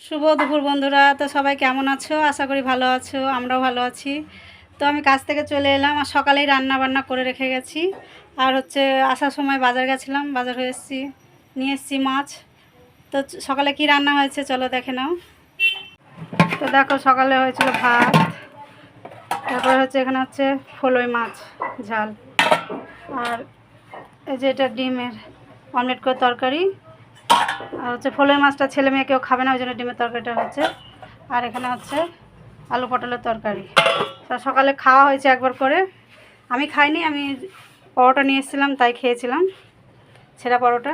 শুভ দুপুর বন্ধুরা। তো সবাই কেমন আছো? আশা করি ভালো আছো, আমরাও ভালো আছি। তো আমি কাজ থেকে চলে এলাম, আর সকালেই রান্না বান্না করে রেখে গেছি। আর আসার সময় বাজার গেছিলাম, বাজার হয়ে এসেছি, নিয়ে এসেছি মাছ। তো সকালে কি রান্না হয়েছে চলো দেখে নাও। তো দেখো, সকালে হয়েছিল ভাত, তারপরে এখানে ফলই মাছ ঝাল, আর এই যে এটা ডিমের অমলেট করে তরকারি। আর ফলই মাছটা ছেলে মেয়ে কেউ খাবে না, ওই জন্য ডিমের তরকারিটা হচ্ছে। আর এখানে আলু পটলের তরকারি। তো সকালে খাওয়া হয়েছে একবার করে, আমি খাইনি, আমি পরোটা নিয়ে এসেছিলাম তাই খেয়েছিলাম, ছেঁড়া পরোটা।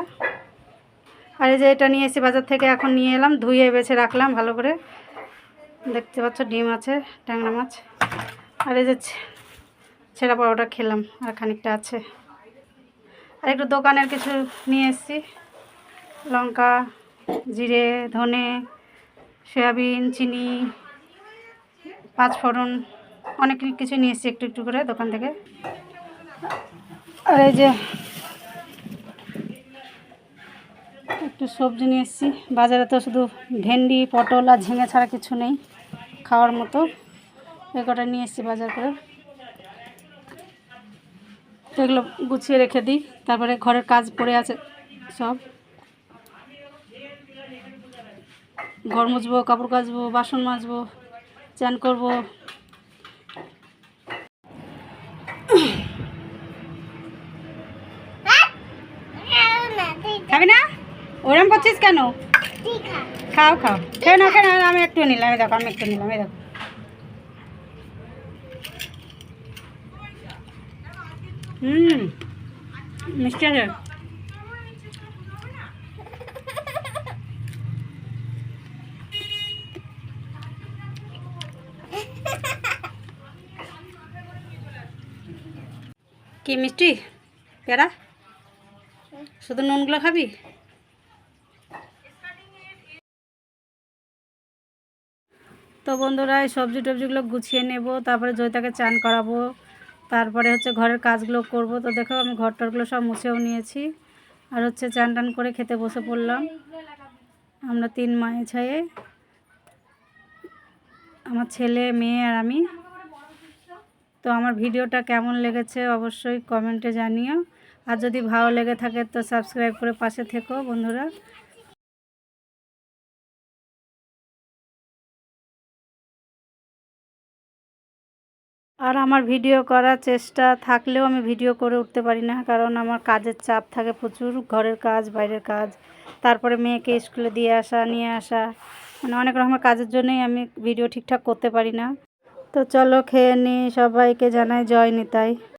আর এই যে এটা নিয়ে এসে বাজার থেকে এখন নিয়ে এলাম, ধুয়ে বেছে রাখলাম ভালো করে। দেখতে পাচ্ছ ডিম আছে, ট্যাংরা মাছ। আর এই যে ছেঁড়া পরোটা খেলাম, আর খানিকটা আছে। আর একটু দোকানের কিছু নিয়ে এসেছি, লঙ্কা, জিরে, ধনে, সয়াবিন, চিনি, পাঁচফোড়ন, অনেক কিছু নিয়ে এসেছি একটু একটু করে দোকান থেকে। আর এই যে একটু সবজি নিয়ে এসেছি। বাজারে তো শুধু ভেন্ডি, পটল আর ঝিঙে ছাড়া কিছু নেই খাওয়ার মতো, এই কটা নিয়ে এসেছি বাজার করে। তো এগুলো গুছিয়ে রেখে দিই, তারপরে ঘরের কাজ পড়ে আছে সব, ঘর মুছবো, কাপড় কাচবো, বাসন মাজবো, চান করবো। খাবি না? ওরম করছিস কেন? খাও খাও, খেয়ে না খেয়ে না। আমি একটু নিলাম, দেখো আমি একটু নিলাম, দেখো। মিষ্টি আছে। কি মিষ্টি? পেয়ারা? শুধু নুনগুলো খাবি? তো বন্ধুরা, এই সবজি টবজিগুলো গুছিয়ে নেব, তারপরে জয়িতাকে চান করাবো, তারপরে ঘরের কাজগুলো করব। তো দেখো, আমি ঘর টরগুলো সব মুছেও নিয়েছি, আর চান টান করে খেতে বসে পড়লাম আমরা 3 মায়ে ছায়ে, আমার ছেলে, মেয়ে আর আমি। তো আমার ভিডিওটা কেমন লেগেছে অবশ্যই কমেন্টে জানিও, আর যদি ভালো লেগে থাকে তো সাবস্ক্রাইব করে পাশে থেকো বন্ধুরা। আর আমার ভিডিও করার চেষ্টা থাকলেও আমি ভিডিও করে উঠতে পারি না, কারণ আমার কাজের চাপ থাকে প্রচুর, ঘরের কাজ, বাইরের কাজ, তারপরে মেয়েকে স্কুলে দিয়ে আসা, নিয়ে আসা, মানে অনেক রকমের কাজের জন্যই আমি ভিডিও ঠিকঠাক করতে পারি না। তো চলো খেয়ে নিই, সবাইকে জানাই জয় নিতাই।